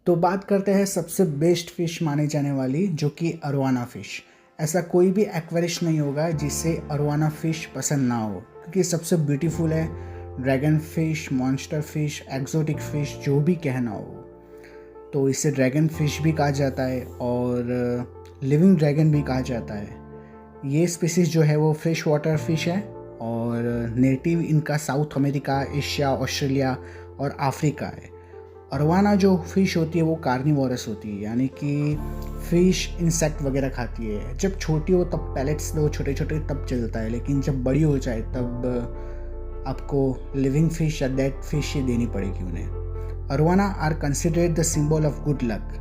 तो बात करते हैं सबसे बेस्ट फ़िश मानी जाने वाली, जो कि अरोवाना फ़िश। ऐसा कोई भी एक्वेरिस्ट नहीं होगा जिसे अरोवाना फ़िश पसंद ना हो, क्योंकि सबसे ब्यूटीफुल है। Dragon fish, monster fish, exotic fish, जो भी कहना हो। तो इसे ड्रैगन फ़िश भी कहा जाता है और लिविंग ड्रैगन भी कहा जाता है। ये स्पीसीज़ जो है वो फ्रेश वाटर फ़िश है और नेटिव इनका साउथ अमेरिका, एशिया, ऑस्ट्रेलिया और अफ्रीका है। अरोवाना जो फ़िश होती है वो कार्निवोरस होती है, यानी कि फ़िश इंसेक्ट वगैरह खाती है। जब छोटी हो तब पैलेट्स दो छोटे छोटे तब चलता है, लेकिन जब बड़ी हो जाए तब आपको लिविंग फ़िश या डेड फ़िश ही देनी पड़ेगी उन्हें। Arowana are considered the symbol of good luck,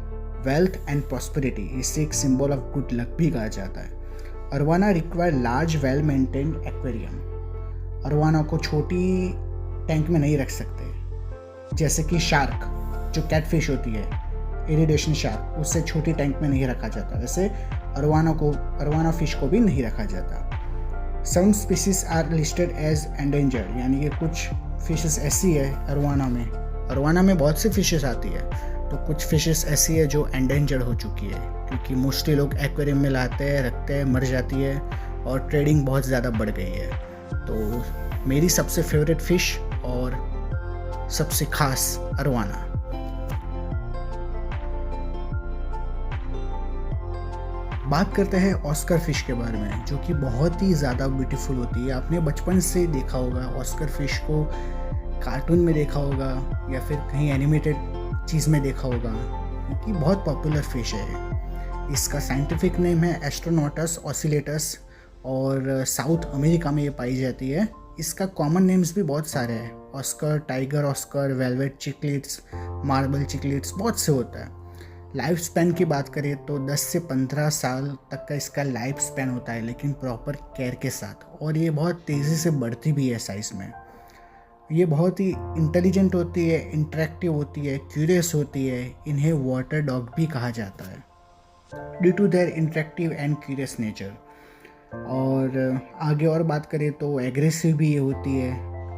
wealth and prosperity. इसे एक सिंबल ऑफ गुड लक भी कहा जाता है। Arowana require large well maintained aquarium. Arowana को छोटी टैंक में नहीं रख सकते, जैसे कि शार्क जो कैटफिश होती है, इरिडेशन शार्क, उससे छोटी टैंक में नहीं रखा जाता। वैसे अरोवाना फिश को भी नहीं रखा जाता। Some species are listed as endangered, यानी कि कुछ फिशेस ऐसी है अरोवाना में बहुत सी फिशेस आती है, तो कुछ फिशेस ऐसी है जो एंडेंजर्ड हो चुकी है, क्योंकि मोस्टली लोग एक्वेरियम में लाते हैं, रखते हैं, मर जाती है और ट्रेडिंग बहुत ज़्यादा बढ़ गई है। तो मेरी सबसे फेवरेट फ़िश और सबसे खास अरोवाना। बात करते हैं ऑस्कर फ़िश के बारे में, जो कि बहुत ही ज़्यादा ब्यूटीफुल होती है। आपने बचपन से देखा होगा ऑस्कर फ़िश को, कार्टून में देखा होगा या फिर कहीं एनिमेटेड चीज़ में देखा होगा, क्योंकि बहुत पॉपुलर फ़िश है। इसका साइंटिफिक नेम है एस्ट्रोनोटस ऑसिलेटस और साउथ अमेरिका में ये पाई जाती है। इसका कॉमन नेम्स भी बहुत सारे हैं, Oscar, tiger Oscar, velvet Chiclets, marble Chiclets, बहुत से होता है। लाइफ स्पैन की बात करें तो 10 से 15 साल तक का इसका लाइफ स्पैन होता है, लेकिन प्रॉपर केयर के साथ। और ये बहुत तेज़ी से बढ़ती भी है साइज़ में। ये बहुत ही इंटेलिजेंट होती है, इंटरेक्टिव होती है, क्यूरियस होती है। इन्हें वाटर डॉग भी कहा जाता है due to their interactive and curious nature. और आगे और बात करें तो एग्रेसिव भी ये होती है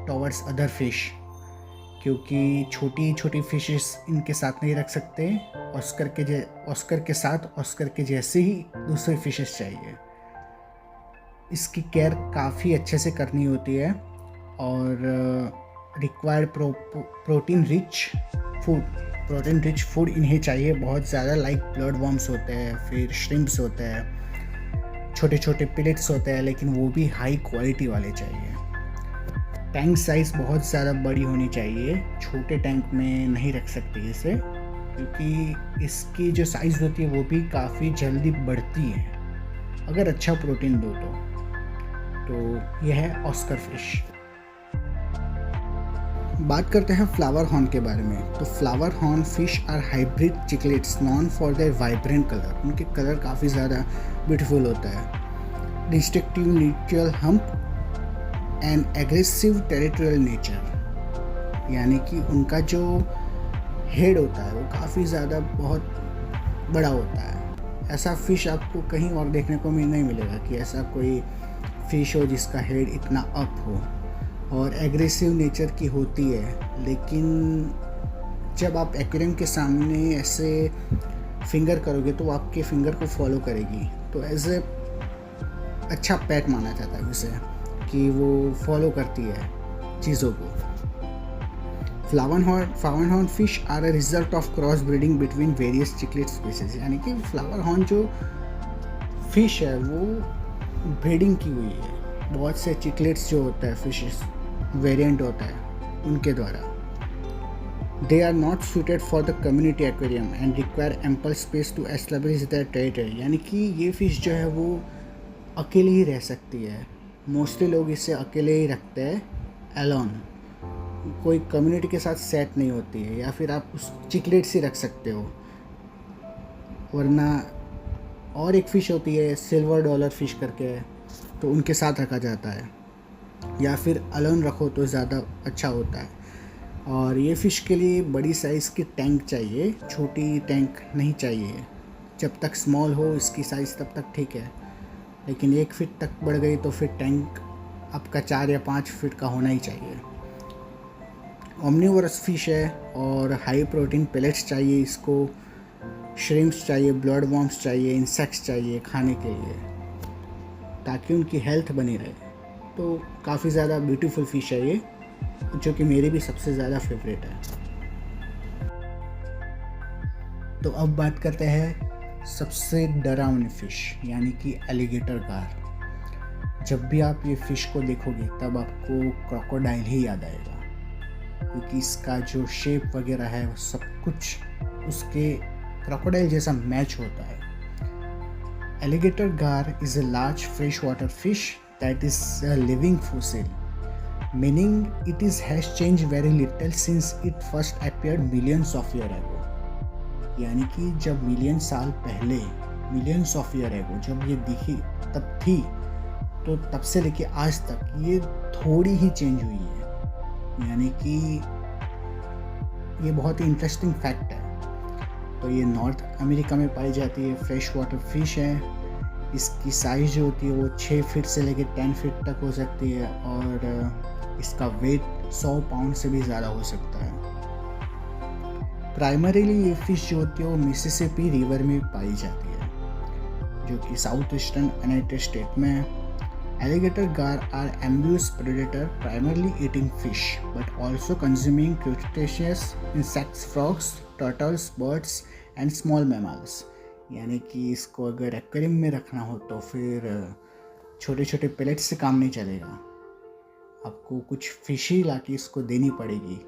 टॉवर्ड्स अदर फिश, क्योंकि छोटी छोटी फिशेस इनके साथ नहीं रख सकते। ऑस्कर के साथ ऑस्कर के जैसे ही दूसरी फिशेस चाहिए। इसकी केयर काफ़ी अच्छे से करनी होती है और रिक्वायर्ड प्रोटीन रिच फूड इन्हें चाहिए बहुत ज़्यादा, लाइक ब्लड वर्म्स होते हैं, फिर श्रिम्प्स होते हैं, छोटे छोटे पिलेट्स होते हैं, लेकिन वो भी हाई क्वालिटी वाले चाहिए। टैंक साइज़ बहुत ज़्यादा बड़ी होनी चाहिए, छोटे टैंक में नहीं रख सकते इसे, क्योंकि इसकी जो साइज़ होती है वो भी काफ़ी जल्दी बढ़ती है अगर अच्छा प्रोटीन दो तो यह है ऑस्कर फिश। बात करते हैं फ्लावर हॉर्न के बारे में। तो flower horn fish are hybrid cichlids known for their vibrant colour. उनके कलर काफ़ी ज़्यादा ब्यूटीफुल होता है। Distinctive neutral hump and aggressive territorial nature, यानी कि उनका जो हेड होता है वो काफ़ी ज़्यादा बहुत बड़ा होता है। ऐसा फ़िश आपको कहीं और देखने को नहीं मिलेगा कि ऐसा कोई फ़िश हो जिसका हेड इतना अप हो। और एग्रेसिव नेचर की होती है, लेकिन जब आप एक्वेरियम के सामने ऐसे फिंगर करोगे तो आपके फिंगर को फॉलो करेगी, तो एज ए अच्छा पेट माना जाता है उसे, कि वो फॉलो करती है चीज़ों को। Flower horn fish are a result of cross breeding between various cichlid species, यानी कि फ्लावर हॉर्न जो फिश है वो ब्रीडिंग की हुई है बहुत से चिकलेट्स जो होता है, फिशेस वेरिएंट होता है उनके द्वारा। They are not suited for the community aquarium and require ample space to establish their territory, यानी कि ये फिश जो है वो अकेले ही रह सकती है। मोस्टली लोग इसे अकेले ही रखते हैं, एलोन, कोई कम्युनिटी के साथ सेट नहीं होती है। या फिर आप उस चिकलेट से रख सकते हो, वरना और एक फ़िश होती है सिल्वर डॉलर फिश करके, तो उनके साथ रखा जाता है, या फिर अलोन रखो तो ज़्यादा अच्छा होता है। और ये फ़िश के लिए बड़ी साइज़ की टैंक चाहिए, छोटी टैंक नहीं चाहिए। जब तक स्मॉल हो इसकी साइज़ तब तक ठीक है, लेकिन 1 फीट तक बढ़ गई तो फिर टैंक आपका 4 या 5 फीट का होना ही चाहिए। ओमनिवोरस फिश है और हाई प्रोटीन पेलेट्स चाहिए इसको, श्रिम्प्स चाहिए, ब्लड वॉर्म्स चाहिए, इंसेक्ट्स चाहिए खाने के लिए ताकि उनकी हेल्थ बनी रहे। तो काफ़ी ज़्यादा ब्यूटीफुल फ़िश है ये, जो कि मेरी भी सबसे ज़्यादा फेवरेट है। तो अब बात करते हैं सबसे डरावनी फ़िश यानी कि एलिगेटर गार। जब भी आप ये फ़िश को देखोगे तब आपको क्रोकोडाइल ही याद आएगा, क्योंकि इसका जो शेप वगैरह है वो सब कुछ उसके क्रोकोडाइल जैसा मैच होता है। एलिगेटर गार is a large fresh water fish that is a living fossil, meaning it is has change very little since it first appeared millions of year ago. यानी कि जब मिलियन साल पहले, मिलियंस ऑफ ईयर एगो जब ये दिखी तब थी, तो तब से लेके आज तक ये थोड़ी ही चेंज हुई है। यानी कि ये बहुत ही इंटरेस्टिंग फैक्ट है। तो ये नॉर्थ अमेरिका में पाई जाती है, फ्रेश वाटर फिश है। इसकी साइज़ जो होती है वो 6 फीट से लेके 10 फीट तक हो सकती है और इसका वेट 100 पाउंड से भी ज़्यादा हो सकता है। प्राइमरीली ये फिश जो होती है वो मिसिसिपी रिवर में पाई जाती है, जो कि साउथ ईस्टर्न यूनाइटेड स्टेट में है। Alligator gar are amphibious predator, primarily eating fish, but also consuming crustaceous insects, frogs, turtles, birds, and small mammals. यानी कि इसको अगर एक्वेरियम में रखना हो तो फिर छोटे छोटे पेलेट्स से काम नहीं चलेगा, आपको कुछ फिश ही लाके इसको देनी पड़ेगी,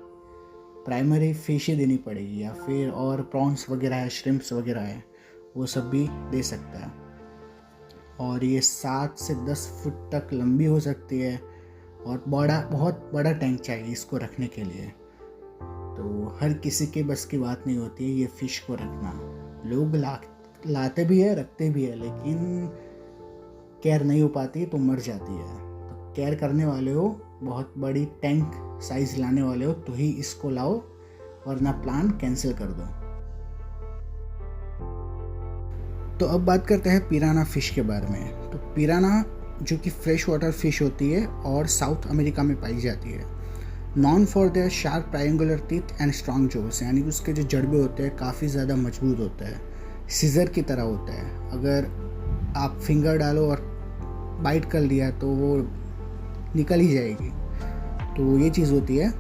प्राइमरी फिश ही देनी पड़ेगी, या फिर और प्रॉन्स वगैरह है, श्रिम्प्स वगैरह है, वो सब भी दे सकता है। और ये 7 से 10 फुट तक लंबी हो सकती है और बहुत बड़ा टैंक चाहिए इसको रखने के लिए। तो हर किसी के बस की बात नहीं होती है ये फ़िश को रखना। लोग लाते भी है, रखते भी है, लेकिन केयर नहीं हो पाती तो मर जाती है। तो केयर करने वाले हो, बहुत बड़ी टैंक साइज़ लाने वाले हो तो ही इसको लाओ, वरना प्लान कैंसिल कर दो। तो अब बात करते हैं पिराना फ़िश के बारे में। तो पिराना जो कि फ्रेश वाटर फ़िश होती है और साउथ अमेरिका में पाई जाती है। Known for their sharp triangular teeth and strong jaws, यानी कि उसके जो जड़बे होते हैं काफ़ी ज़्यादा मजबूत होते हैं, सीजर की तरह होता है। अगर आप फिंगर डालो और बाइट कर लिया तो वो निकल ही जाएगी। तो ये चीज़ होती है।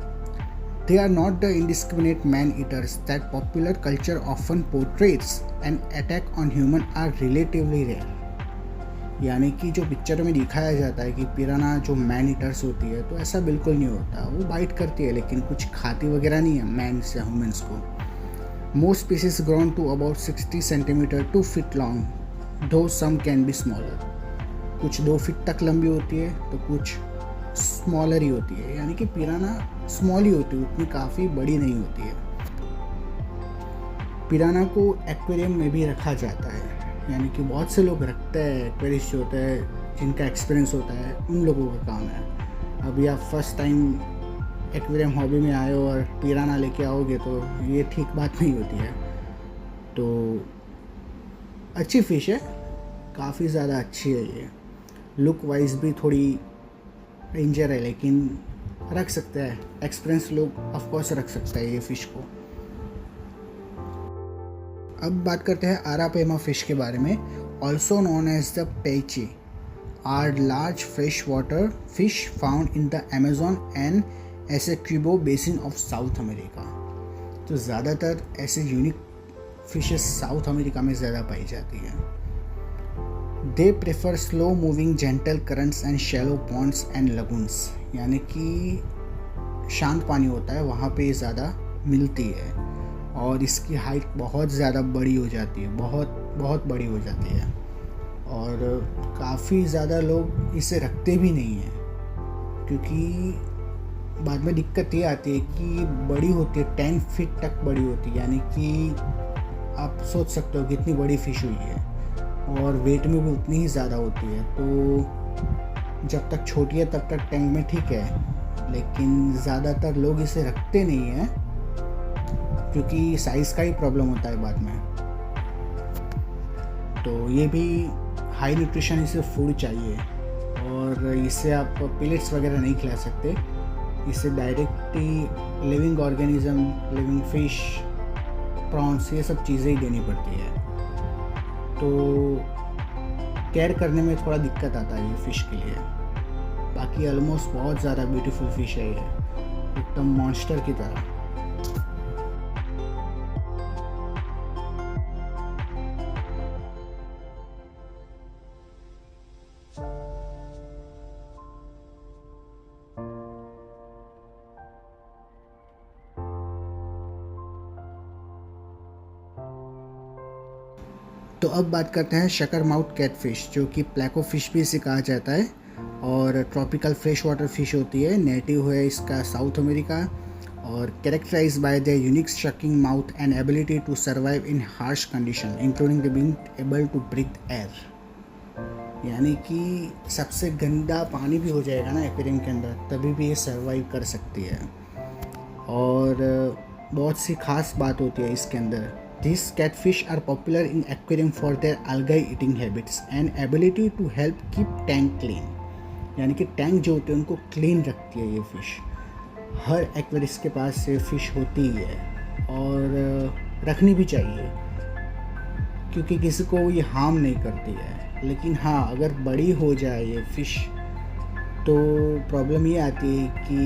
They are not the indiscriminate man-eaters that popular culture often portrays. An attack on human are relatively rare. यानी कि जो पिक्चर में दिखाया जाता है कि पिराना जो मैन ईटर्स होती है, तो ऐसा बिल्कुल नहीं होता। वो बाइट करती है लेकिन कुछ खाती वगैरह नहीं है मैन्स या ह्यूमन्स को। Most species grown to about 60 centimeter to feet long, though some can be smaller. कुछ 2 फीट तक लंबी होती है तो कुछ स्मॉलर ही होती है, यानी कि पिराना स्मॉल ही होती है, उतनी काफ़ी बड़ी नहीं होती है। पिराना को एक्वेरियम में भी रखा जाता है, यानी कि बहुत से लोग रखते हैं। एक्वेरिस्ट जो होता है, जिनका एक्सपीरियंस होता है, उन लोगों का काम है। अभी आप फर्स्ट टाइम एक्वेरियम हॉबी में आए हो और पिराना लेके आओगे तो ये ठीक बात नहीं होती है। तो अच्छी फ़िश है, काफ़ी ज़्यादा अच्छी है ये। लुक वाइज भी थोड़ी डेंजर है, लेकिन रख सकते हैं, एक्सपीरियंस लोग ऑफकोर्स रख सकते हैं ये फ़िश को। अब बात करते हैं आरापेमा फ़िश के बारे में। Also known as the paiche are large fresh water fish found in the Amazon and Essequibo basin of South America. तो ज़्यादातर ऐसे यूनिक फिशेस साउथ अमेरिका में ज़्यादा पाई जाती है। They prefer slow moving gentle currents and shallow Pond's and lagoons, यानी कि शांत पानी होता है वहाँ पे ज़्यादा मिलती है। और इसकी हाइट बहुत ज़्यादा बड़ी हो जाती है, बहुत बड़ी हो जाती है। और काफ़ी ज़्यादा लोग इसे रखते भी नहीं हैं, क्योंकि बाद में दिक्कत ये आती है कि बड़ी होती है, 10 फीट तक बड़ी होती है, यानी कि आप सोच सकते हो कितनी बड़ी फ़िश हुई है, और वेट में भी उतनी ही ज़्यादा होती है। तो जब तक छोटी है तब तक टैंक में ठीक है, लेकिन ज़्यादातर लोग इसे रखते नहीं हैं क्योंकि साइज़ का ही प्रॉब्लम होता है बाद में। तो ये भी हाई न्यूट्रिशन इसे फूड चाहिए, और इसे आप पिलेट्स वगैरह नहीं खिला सकते, इसे directly living organism, living fish, prawns, ये सब चीज़ें ही देनी पड़ती है। तो केयर करने में थोड़ा दिक्कत आता है ये फ़िश के लिए। बाकी ऑलमोस्ट बहुत ज़्यादा ब्यूटीफुल फ़िश है ये, एकदम मॉन्स्टर की तरह। तो अब बात करते हैं शकरमाउथ कैटफिश, जो कि प्लेको फिश भी इसे कहा जाता है और ट्रॉपिकल फ्रेश वाटर फिश होती है। नेटिव है इसका साउथ अमेरिका और characterize by the unique sucking mouth and ability to survive in harsh condition including the being able to breathe air. यानी कि सबसे गंदा पानी भी हो जाएगा ना एक्वेरियम के अंदर, तभी भी ये सर्वाइव कर सकती है। और बहुत सी खास बात होती है इसके अंदर। These catfish are popular in aquarium for their algae eating habits and ability to help keep tank clean। यानी कि टैंक जो होते हैं उनको क्लीन रखती है ये फ़िश। हर एक्वेरियस के पास ये फ़िश होती ही है और रखनी भी चाहिए, क्योंकि किसी को ये हार्म नहीं करती है। लेकिन हाँ, अगर बड़ी हो जाए ये फ़िश तो प्रॉब्लम ये आती है कि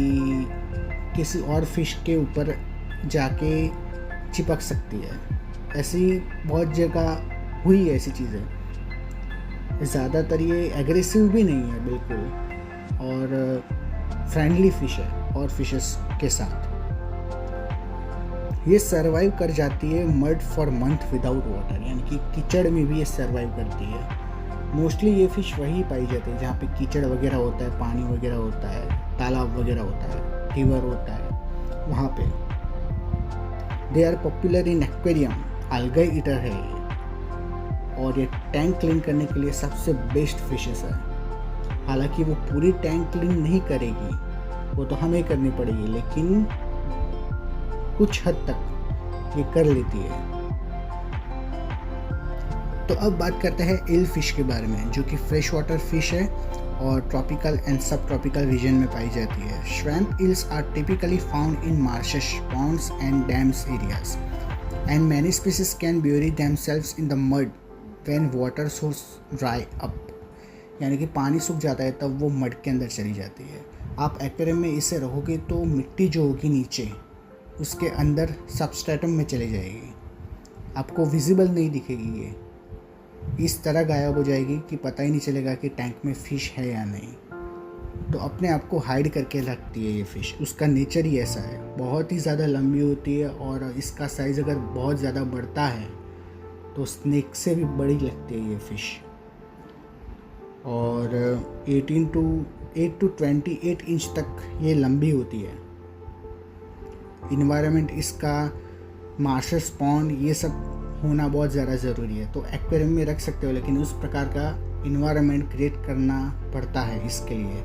किसी और फिश के ऊपर जाके चिपक सकती है। ऐसी बहुत जगह हुई है ऐसी चीज़ें। ज़्यादातर ये एग्रेसिव भी नहीं है बिल्कुल और फ्रेंडली फ़िश है और फिशेस के साथ। ये सर्वाइव कर जाती है mud for month without water, यानी कि कीचड़ में भी ये सर्वाइव करती है। मोस्टली ये फ़िश वही पाई जाती है जहाँ पे कीचड़ वगैरह होता है, पानी वगैरह होता है, तालाब वगैरह होता है, रिवर होता है, वहाँ पे। They are popular in aquarium, algae eater है ये और ये टैंक क्लीन करने के लिए सबसे बेस्ट फिशेस है। हालांकि वो पूरी टैंक क्लीन नहीं करेगी, वो तो हमें करनी पड़ेगी, लेकिन कुछ हद तक ये कर लेती है। तो अब बात करते हैं ईल फिश के बारे में, जो कि फ्रेश वाटर फिश है और tropical and sub tropical region में पाई जाती है। Swamp eels are typically found in marshes, ponds and dams areas and many species can bury themselves in the mud when water source dry up। यानी कि पानी सूख जाता है तब वो मड के अंदर चली जाती है। आप एक्वेरियम में इसे रखोगे तो मिट्टी जो होगी नीचे उसके अंदर सबस्ट्रेटम में चली जाएगी, आपको विजिबल नहीं दिखेगी। ये इस तरह गायब हो जाएगी कि पता ही नहीं चलेगा कि टैंक में फ़िश है या नहीं। तो अपने आप को हाइड करके रखती है ये फ़िश, उसका नेचर ही ऐसा है। बहुत ही ज़्यादा लंबी होती है और इसका साइज़ अगर बहुत ज़्यादा बढ़ता है तो स्नेक से भी बड़ी लगती है ये फ़िश। और 8 to 28 इंच तक ये लंबी होती है। इन्वायरमेंट इसका मार्शस, पॉन्ड, ये सब होना बहुत ज़्यादा ज़रूरी है। तो एक्वेरियम में रख सकते हो, लेकिन उस प्रकार का इन्वायरमेंट क्रिएट करना पड़ता है इसके लिए।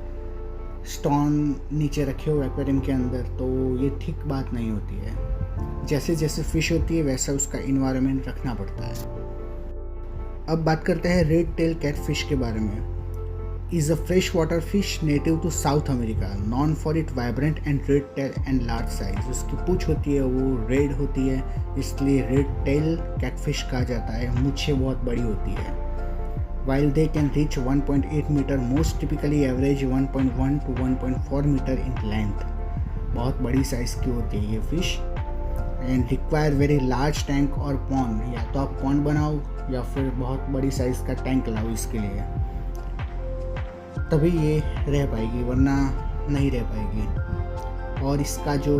स्टोन नीचे रखे हो एक्वेरियम के अंदर तो ये ठीक बात नहीं होती है। जैसे जैसे फ़िश होती है वैसा उसका इन्वायरमेंट रखना पड़ता है। अब बात करते हैं रेड टेल कैटफिश के बारे में। Is a fresh water fish native to South America, known for it vibrant and red tail and large size. उसकी पूँछ होती है वो रेड होती है, इसलिए रेड टेल कैटफिश कहा जाता है। मूँछें बहुत बड़ी होती है। While they can reach 1.8 meter, most typically average 1.1 to 1.4 meter in length। बहुत बड़ी साइज़ की होती है ये fish and require very large tank और पॉन्ड। या तो आप पॉन्ड बनाओ या फिर बहुत बड़ी साइज़ का टैंक लाओ इसके लिए, तभी ये रह पाएगी, वरना नहीं रह पाएगी। और इसका जो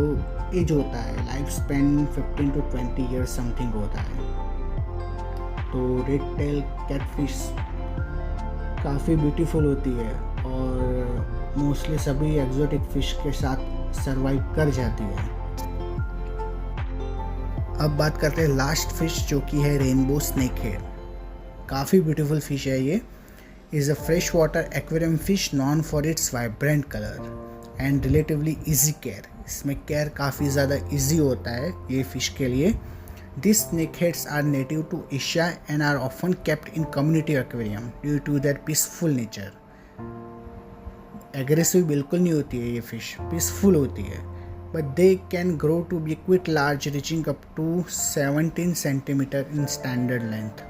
एज होता है, life span 15 to 20 years something होता है। तो रेड टेल कैटफिश काफ़ी ब्यूटीफुल होती है और मोस्टली सभी एक्जोटिक फ़िश के साथ सरवाइव कर जाती है। अब बात करते हैं लास्ट फिश, जो कि है रेनबो स्नेक हेड। काफ़ी ब्यूटीफुल फिश है ये। Is a fresh water aquarium fish non for its vibrant colour and relatively easy care. इसमें केयर काफ़ी ज़्यादा इजी होता है ये फ़िश के लिए। These snakeheads are native to Asia and are often kept in community aquarium due to their peaceful nature। Aggressive बिल्कुल नहीं होती है ये फ़िश, पीसफुल होती है। But they can grow to be quite large reaching up to 17 centimetre in standard length,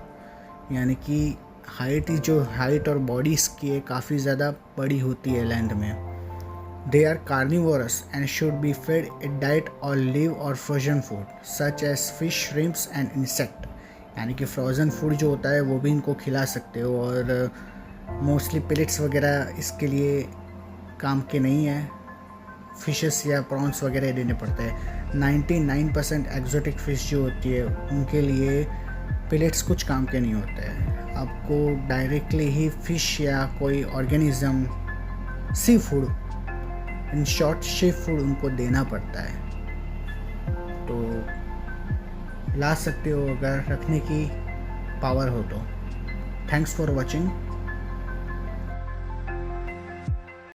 यानी कि height और बॉडी इसकी है काफ़ी ज़्यादा बड़ी होती है लेंथ में। They are carnivorous and should be fed a diet और लिव और frozen food such as fish, shrimps and insect, यानी कि फ्रोज़न फूड जो होता है वो भी इनको खिला सकते हो, और मोस्टली पेलेट्स वगैरह इसके लिए काम के नहीं है, फिशेस या प्रॉन्स वगैरह देने पड़ते हैं। 99% एक्जोटिक फ़िश जो होती है उनके लिए पेलेट्स कुछ काम के नहीं होते हैं। आपको डायरेक्टली ही फ़िश या कोई organism, sea food, in short sea food उनको देना पड़ता है। तो ला सकते हो अगर रखने की पावर हो तो। Thanks for watching.